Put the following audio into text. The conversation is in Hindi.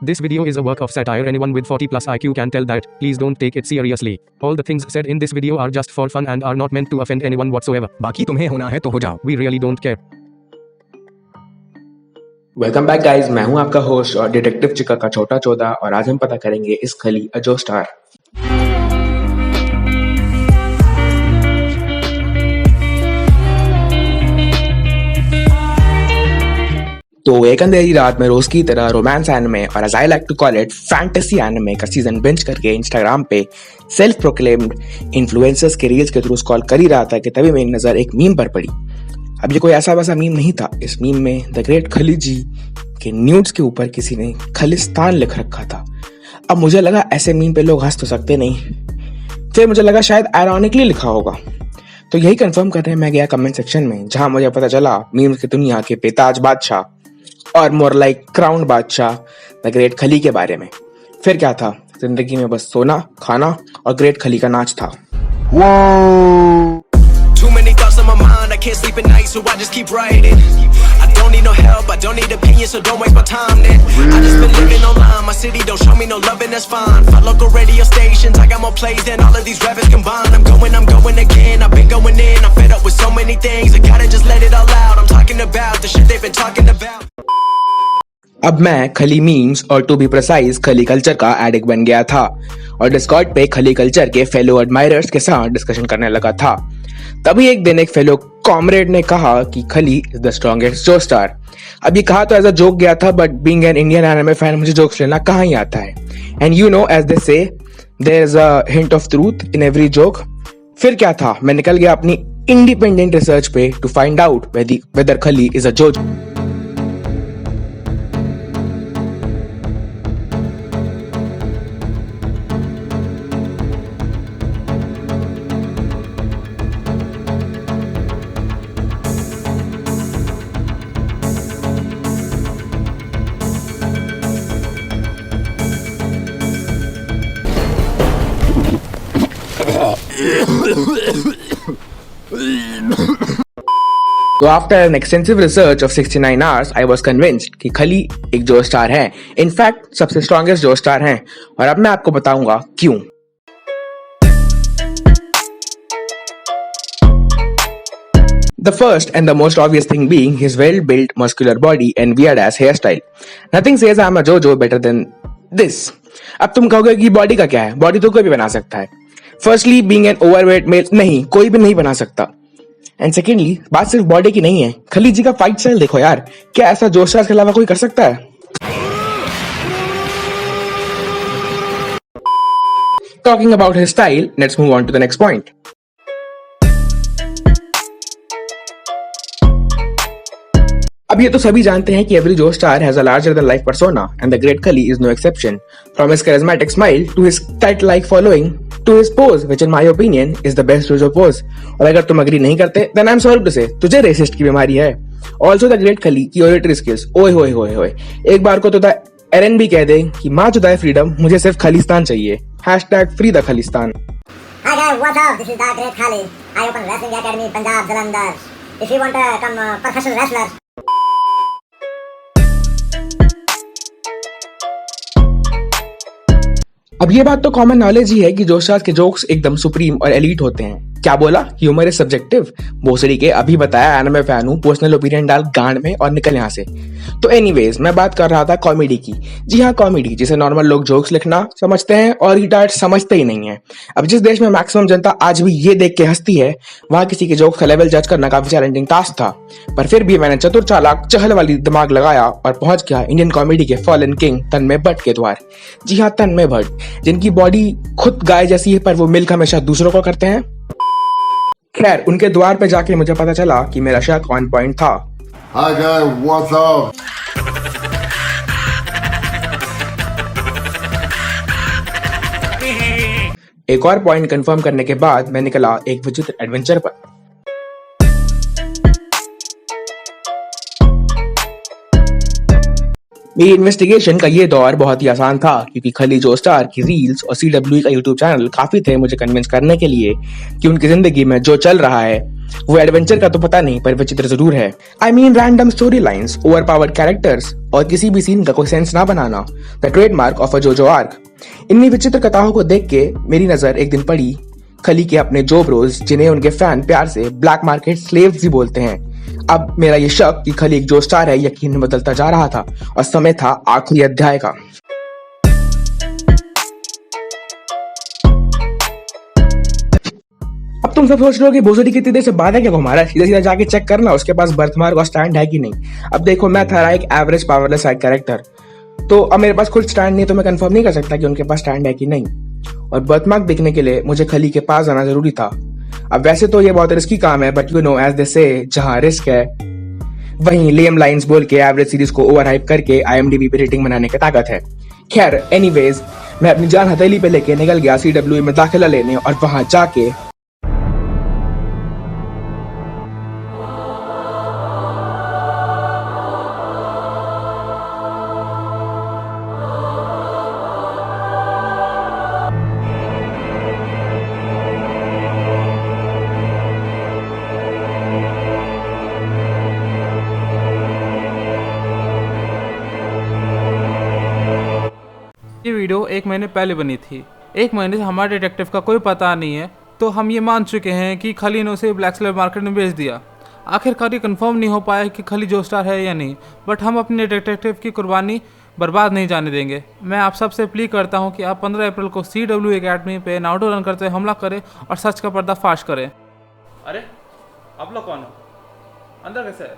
This video is a work of satire. Anyone with 40 plus IQ can tell that. Please don't take it seriously. All the things said in this video are just for fun and are not meant to offend anyone whatsoever. बाकी तुम्हें होना है तो हो जाओ। We really don't care. Welcome back guys, मैं हूं आपका होस्ट और डिटेक्टिव चिका का छोटा चौधा और आज हम पता करेंगे इस खली अजो स्टार। तो एक अंधेरी रात में रोज की तरह रोमांस एनिमे और as I like to call it fantasy anime का सीजन बिंज करके इंस्टाग्राम पे सेल्फ प्रोक्लेम्ड इन्फ्लुएंसर्स के रील्स के थ्रू स्क्रॉल कर ही रहा था कि तभी मेरी नजर एक मीम पर पड़ी। अब ये कोई ऐसा वैसा मीम नहीं था। इस मीम में द ग्रेट खली जी के न्यूड्स के ऊपर किसी ने खलिस्तान लिख रखा था। अब मुझे लगा ऐसे मीम पे लोग हंस तो सकते नहीं, फिर मुझे लगा शायद आयरॉनिकली लिखा होगा, तो यही कंफर्म करने मैं गया कमेंट सेक्शन में, जहां मुझे पता चला मीम्स की दुनिया के बेताज बादशाह और मोर लाइक क्राउन बादशाह द ग्रेट खली के बारे में। फिर क्या था, जिंदगी में बस सोना, खाना और ग्रेट खली का नाच था। Too many thoughts on my mind, I can't sleep at night, so I just keep writing. I don't need no help, I don't need opinions, so don't waste my time then. I just been living online, my city don't show me no love and that's fine. Five local radio stations, I got more plays than all of these rappers combined. I'm going again, I've been going in, I'm fed up with so many things, I gotta just let it all out. I'm talking about the shit they've been talking about. अब मैं खली मीम्स और टू बी प्रिसाइज खली कल्चर का एडिक्ट बन गया था और डिस्कॉर्ड पे खली कल्चर के फेलो एडमायरर्स के साथ डिस्कशन करने लगा था। तभी एक दिन एक फेलो कॉमरेड ने कहा कि Khali is the strongest Joestar. अब ये कहा तो एज अ जोक गया था, but being an Indian anime fan मुझे जोक्स लेना कहाँ ही आता है। And you know as they say there is a hint of truth in every joke. फिर क्या था, मैं निकल गया अपनी इंडिपेंडेंट रिसर्च पे to find out whether Khali is a joke. तो after an extensive research of 69 hours I was convinced कि खली एक जो स्टार है, इनफैक्ट सबसे स्ट्रॉन्गेस्ट जो स्टार है, और अब मैं आपको बताऊंगा क्यों। The first and the most obvious thing being his well-built muscular body and weird-ass hairstyle. Nothing says I'm a JoJo better than this. अब तुम कहोगे कि बॉडी का क्या है, बॉडी तो कोई भी बना सकता है। Firstly, being an overweight male, नहीं, कोई भी नहीं बना सकता। एंड सेकेंडली, बात सिर्फ बॉडी की नहीं है, खली जी का फाइट स्टाइल देखो यार, क्या ऐसा जोश के अलावा कोई कर सकता है? Talking about his style, let's move on to the next point. अब ये तो सभी जानते हैं कि every Joestar has a larger than life persona and the great Khali is no exception. From his charismatic smile to his cult like following to his pose, which in my opinion is the best JoJo pose. और अगर तुम अग्री नहीं करते then I'm sorry to say, तुझे रेसिस्ट की बीमारी है। Also the great खली की oratory skills, ओए होए होए होए, एक बार को तो द एरन भी कह दे कि माँ जुदाए फ्रीडम, मुझे सिर्फ खलिस्तान चाहिए। #free the Khalistan. Hi guys, what's up? This is the Great Khali. I open Wrestling Academy, Punjab, Jalandhar. If you want to come professional wrestler. अब ये बात तो कॉमन नॉलेज ही है कि जोशास के जोक्स एकदम सुप्रीम और एलीट होते हैं। क्या बोला, ह्यूमर इज सब्जेक्टिव। भोसड़ी के अभी बताया एनिमे फैन हूं, पर्सनल ओपिनियन डाल गांड में और निकल यहाँ से। तो एनीवेज, मैं बात कर रहा था कॉमेडी की। जी हाँ, कॉमेडी जिसे नॉर्मल लोग जोक्स लिखना समझते हैं और रिटार्ड समझते ही नहीं है। अब जिस देश में मैक्सिमम जनता आज भी ये देख के हंसती है, वहां किसी के जोक्स का लेवल जज करना काफी चैलेंजिंग टास्क था। पर फिर भी मैंने चतुर चालाक चहल वाली दिमाग लगाया और पहुंच गया इंडियन कॉमेडी के फॉलन किंग तन्मय भट्ट के द्वार। जी हाँ, तन्मय भट्ट, जिनकी बॉडी खुद गाय जैसी है पर वो मिल्क हमेशा दूसरों को करते हैं। खैर, उनके द्वार पे जाके मुझे पता चला कि मेरा शक ऑन पॉइंट था। Hi guys, what's up? एक और पॉइंट कंफर्म करने के बाद मैं निकला एक विचित्र एडवेंचर पर। मेरी इन्वेस्टिगेशन का ये दौर बहुत ही आसान था क्योंकि खली जोस्टार की रील्स और CWE का यूट्यूब चैनल काफी थे मुझे कन्विंस करने के लिए कि उनकी जिंदगी में जो चल रहा है वो एडवेंचर का तो पता नहीं पर विचित्र जरूर है। I mean random story lines, overpowered characters और किसी भी सीन का कोई सेंस ना बनाना, द ट्रेडमार्क ऑफ अ जोजो आर्क। इन्हीं विचित्र कथाओं को देख के मेरी नजर एक दिन पड़ी खली के अपने जो ब्रोज जिन्हें उनके फैन प्यार से ब्लैक मार्केट स्लेव्स भी बोलते हैं। अब मेरा ये शक कि खली एक जो स्टार है यकीन में बदलता जा रहा था और समय था आखिरी अध्याय का। अब तुम सब सोच रहे हो कि भोसड़ी कितनी देर से बात है क्या हमारा, सीधा सीधा जाके चेक करना उसके पास बर्थमार्क और स्टैंड है कि नहीं। अब देखो मैं था एक एवरेज पावरलेस साइड कैरेक्टर, तो अब मेरे पास खुद स्टैंड नहीं तो मैं कंफर्म नहीं कर सकता कि उनके पास स्टैंड है कि नहीं, और बर्थमार्क देखने के लिए मुझे खली के पास आना जरूरी था। अब वैसे तो ये बहुत रिस्की काम है but you know as they say जहां रिस्क है वहीं लेम लाइंस बोल के एवरेज सीरीज को ओवर हाइप करके IMDb पे रेटिंग बनाने की ताकत है। खैर एनीवेज मैं अपनी जान हथेली पे लेके निकल गया CWE में दाखिला लेने और वहां जाके ये वीडियो 1 महीने पहले बनी थी। 1 महीने से हमारे डिटेक्टिव का कोई पता नहीं है, तो हम ये मान चुके हैं कि खली ने उसे ब्लैक स्लेव मार्केट में बेच दिया। आखिरकार ये कंफर्म नहीं हो पाया कि खली जोस्टार है या नहीं, बट हम अपने डिटेक्टिव की कुर्बानी बर्बाद नहीं जाने देंगे। मैं आप सबसे अपील करता हूँ कि आप 15 अप्रैल को CWE अकेडमी पे नारुतो रन करते हमला करें और सच का पर्दाफाश करें। अरे आप लोग कौन हो? अंदर कैसे है?